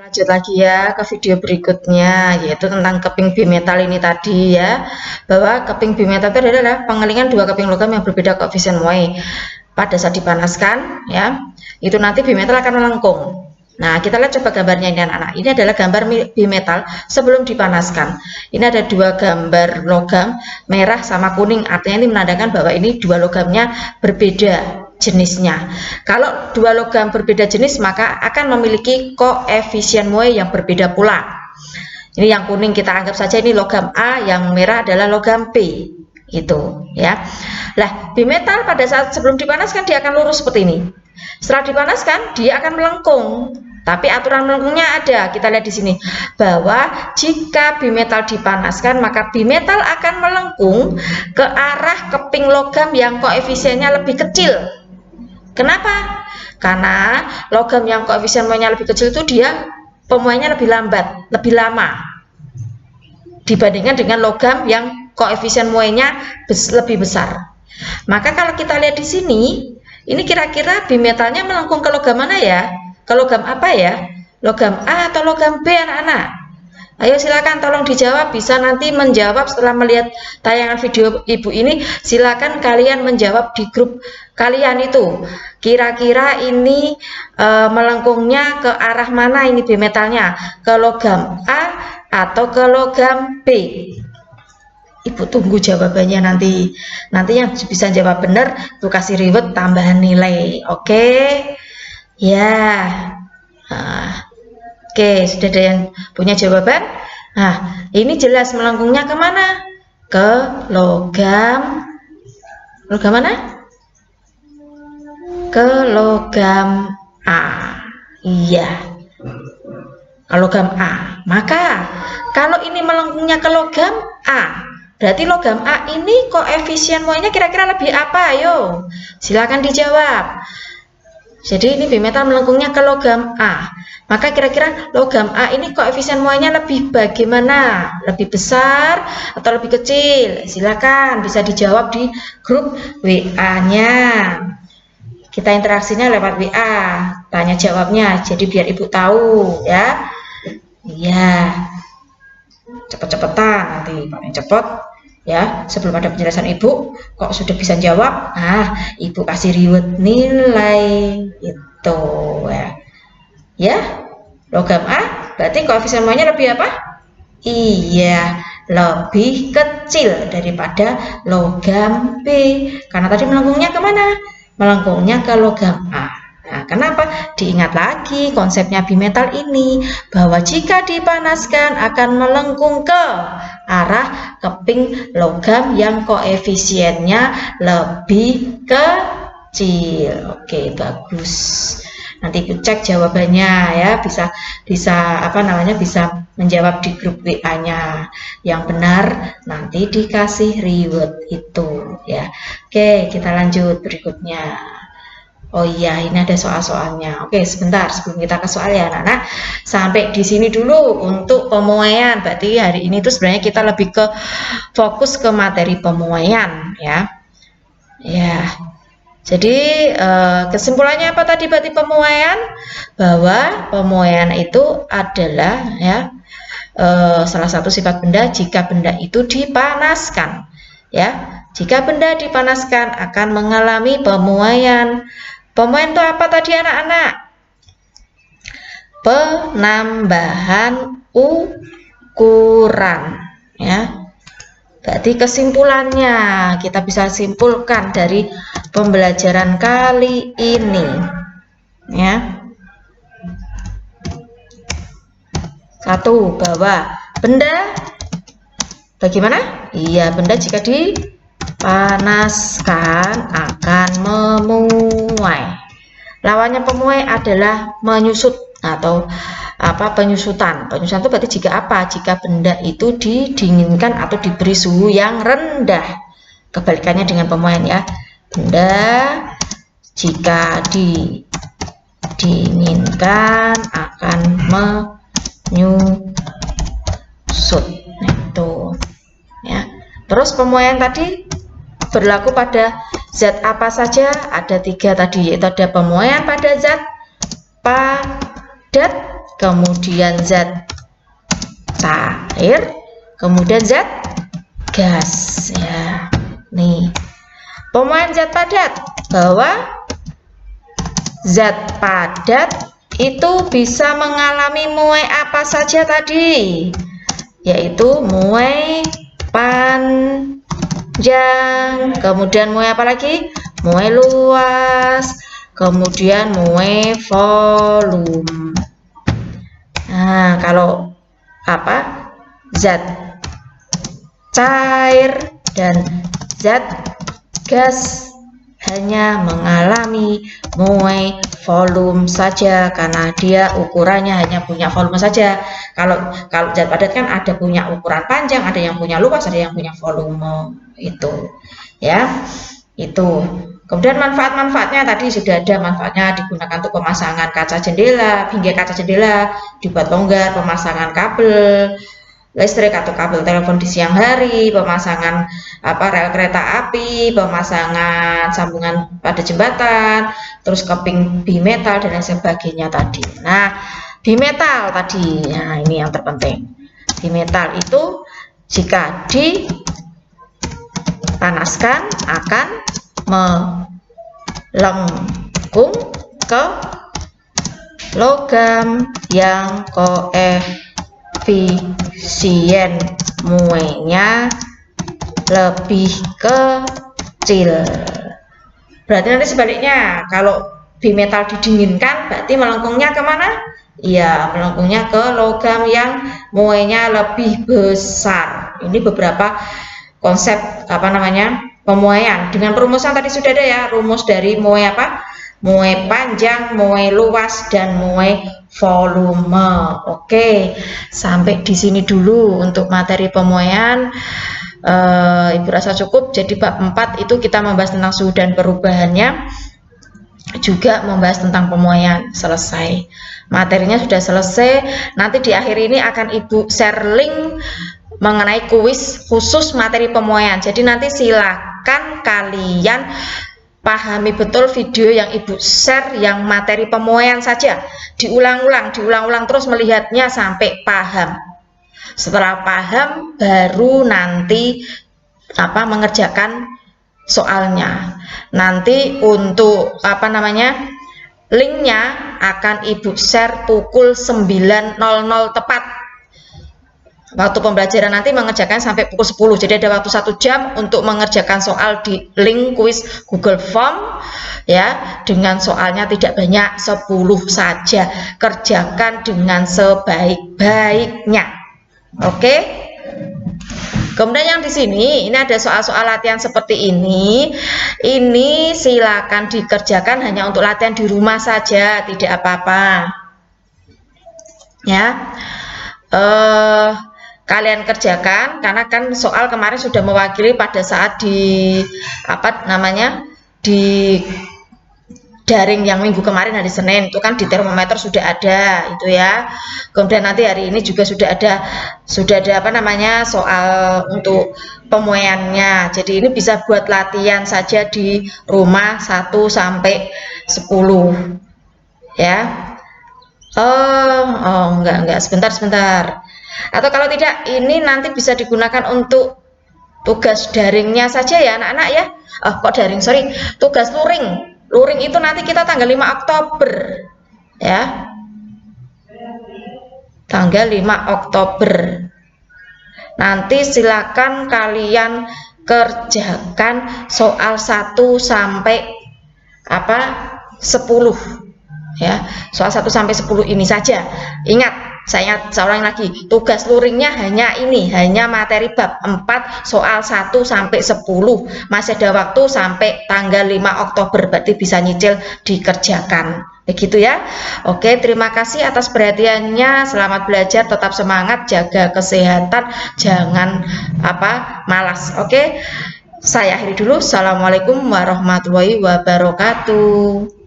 Lanjut lagi ya ke video berikutnya, yaitu tentang keping bimetal ini tadi ya, bahwa keping bimetal itu adalah pengelingan dua keping logam yang berbeda koefisien Moe. Pada saat dipanaskan ya, itu nanti bimetal akan melengkung. Nah, kita lihat coba gambarnya ini anak-anak. Ini adalah gambar bimetal sebelum dipanaskan. Ini ada dua gambar logam, merah sama kuning, artinya ini menandakan bahwa ini dua logamnya berbeda jenisnya. Kalau dua logam berbeda jenis, maka akan memiliki koefisien Moe yang berbeda pula. Ini yang kuning kita anggap saja ini logam A, yang merah adalah logam P. Itu ya. Lah, bimetal pada saat sebelum dipanaskan dia akan lurus seperti ini. Setelah dipanaskan dia akan melengkung. Tapi aturan melengkungnya ada. Kita lihat di sini bahwa jika bimetal dipanaskan, maka bimetal akan melengkung ke arah keping logam yang koefisiennya lebih kecil. Kenapa? Karena logam yang koefisien Moe-nya lebih kecil itu dia pemuaiannya lebih lambat, lebih lama dibandingkan dengan logam yang koefisien Moe-nya lebih besar. Maka kalau kita lihat di sini, ini kira-kira bimetalnya melengkung ke logam mana ya? Ke logam apa ya? Logam A atau logam B anak-anak? Ayo silakan tolong dijawab, bisa nanti menjawab setelah melihat tayangan video ibu ini. Silakan kalian menjawab di grup kalian itu. Kira-kira ini melengkungnya ke arah mana ini bimetalnya? Ke logam A atau ke logam B? Ibu tunggu jawabannya nanti. Nanti yang bisa jawab benar tuh kasih reward tambahan nilai. Oke? Ya. Oke, sudah ada yang punya jawaban? Nah, ini jelas melengkungnya kemana? Ke logam mana? Ke logam A. Iya, ke logam A. Maka, kalau ini melengkungnya ke logam A, berarti logam A ini koefisien Moe-nya kira-kira lebih apa? Ayo, silakan dijawab. Jadi ini bimetal melengkungnya ke logam A. Maka kira-kira logam A ini koefisien Moe-nya lebih bagaimana? Lebih besar atau lebih kecil? Silakan bisa dijawab di grup WA-nya. Kita interaksinya lewat WA, tanya jawabnya. Jadi biar ibu tahu ya. Iya. Cepet-cepetan nanti paling cepet ya, sebelum ada penjelasan ibu kok sudah bisa jawab, ibu kasih reward nilai itu ya. Logam A berarti koefisien Moe-nya lebih apa? Iya, lebih kecil daripada logam B, karena tadi melengkungnya kemana? Melengkungnya ke logam A. Nah, kenapa? Diingat lagi konsepnya bimetal ini, bahwa jika dipanaskan akan melengkung ke arah keping logam yang koefisiennya lebih kecil. Oke, bagus. Nanti ibu cek jawabannya ya, bisa menjawab di grup WA-nya. Yang benar nanti dikasih reward itu ya. Oke, kita lanjut berikutnya. Oh iya, ini ada soal-soalnya. Oke, sebentar sebelum kita ke soal ya anak-anak. Sampai di sini dulu untuk pemuaian. Berarti hari ini tuh sebenarnya kita lebih ke fokus ke materi pemuaian ya. Ya. Jadi kesimpulannya apa tadi berarti pemuaian? Bahwa pemuaian itu adalah ya salah satu sifat benda jika benda itu dipanaskan. Ya, jika benda dipanaskan akan mengalami pemuaian. Pemuaian itu apa tadi anak-anak? Penambahan ukuran ya. Berarti kesimpulannya kita bisa simpulkan dari pembelajaran kali ini ya. Satu, bahwa benda bagaimana? Iya, benda jika dipanaskan akan memuai. Lawannya pemuai adalah menyusut atau penyusutan. Penyusutan itu berarti jika apa? Jika benda itu didinginkan atau diberi suhu yang rendah. Kebalikannya dengan pemuaian ya. Benda jika didinginkan akan menyusut. Itu ya. Terus pemuaian tadi berlaku pada zat apa saja? Ada 3 tadi, yaitu ada pemuaian pada zat padat, kemudian zat cair, kemudian zat gas ya. Nih, pemuaian zat padat, bahwa zat padat itu bisa mengalami muai apa saja tadi, yaitu muai panjang, kemudian muai apa lagi? Muai luas, kemudian muai volume. Nah, kalau apa? Zat cair dan zat gas hanya mengalami muai volume saja karena dia ukurannya hanya punya volume saja. Kalau zat padat kan ada punya ukuran panjang, ada yang punya luas, ada yang punya volume. Itu ya. Itu. Kemudian manfaat-manfaatnya tadi sudah ada, manfaatnya digunakan untuk pemasangan kaca jendela, pinggir kaca jendela, dibuat longgar, pemasangan kabel listrik atau kabel telepon di siang hari, pemasangan rel kereta api, pemasangan sambungan pada jembatan, terus keping bimetal dan lain sebagainya tadi. Nah, bimetal tadi, nah ini yang terpenting. Bimetal itu jika dipanaskan akan melengkung ke logam yang koefisien muainya lebih kecil. Berarti nanti sebaliknya, kalau bimetal didinginkan berarti melengkungnya kemana? Ya, melengkungnya ke logam yang muainya lebih besar. Ini beberapa konsep pemuaian. Dengan perumusan tadi sudah ada ya, rumus dari muai apa? Muai panjang, muai luas, dan muai volume. Oke, sampai di sini dulu untuk materi pemuaian. Ibu rasa cukup. Jadi bab 4 itu kita membahas tentang suhu dan perubahannya, juga membahas tentang pemuaian. Selesai, materinya sudah selesai. Nanti di akhir ini akan Ibu share link mengenai kuis khusus materi pemuaian. Jadi nanti silakan kalian pahami betul video yang Ibu share yang materi pemuaian saja. Diulang-ulang terus melihatnya sampai paham. Setelah paham baru nanti mengerjakan soalnya. Nanti untuk linknya akan Ibu share pukul 9.00 tepat. Waktu pembelajaran nanti mengerjakan sampai pukul 10. Jadi ada waktu 1 jam untuk mengerjakan soal di link kuis Google Form ya, dengan soalnya tidak banyak, 10 saja. Kerjakan dengan sebaik-baiknya. Oke? Kemudian yang di sini ini ada soal-soal latihan seperti ini. Ini silakan dikerjakan hanya untuk latihan di rumah saja, tidak apa-apa. Ya. Kalian kerjakan karena kan soal kemarin sudah mewakili pada saat di di daring yang minggu kemarin hari Senin itu kan di termometer sudah ada itu ya. Kemudian nanti hari ini juga sudah ada soal untuk pemuaiannya. Jadi ini bisa buat latihan saja di rumah 1 sampai 10 ya. Enggak, sebentar. Atau kalau tidak, ini nanti bisa digunakan untuk tugas daringnya saja ya anak-anak ya. Kok daring, sorry, tugas luring. Luring itu nanti kita tanggal 5 Oktober ya. Tanggal 5 Oktober. Nanti silakan kalian kerjakan soal 1 sampai 10 ya. Soal 1 sampai 10 ini saja. Ingat, saya ulangi lagi, tugas luringnya hanya materi bab 4 soal 1 sampai 10. Masih ada waktu sampai tanggal 5 Oktober, berarti bisa nyicil dikerjakan. Begitu ya. Oke, terima kasih atas perhatiannya. Selamat belajar, tetap semangat, jaga kesehatan, jangan malas. Oke. Saya akhiri dulu. Assalamualaikum warahmatullahi wabarakatuh.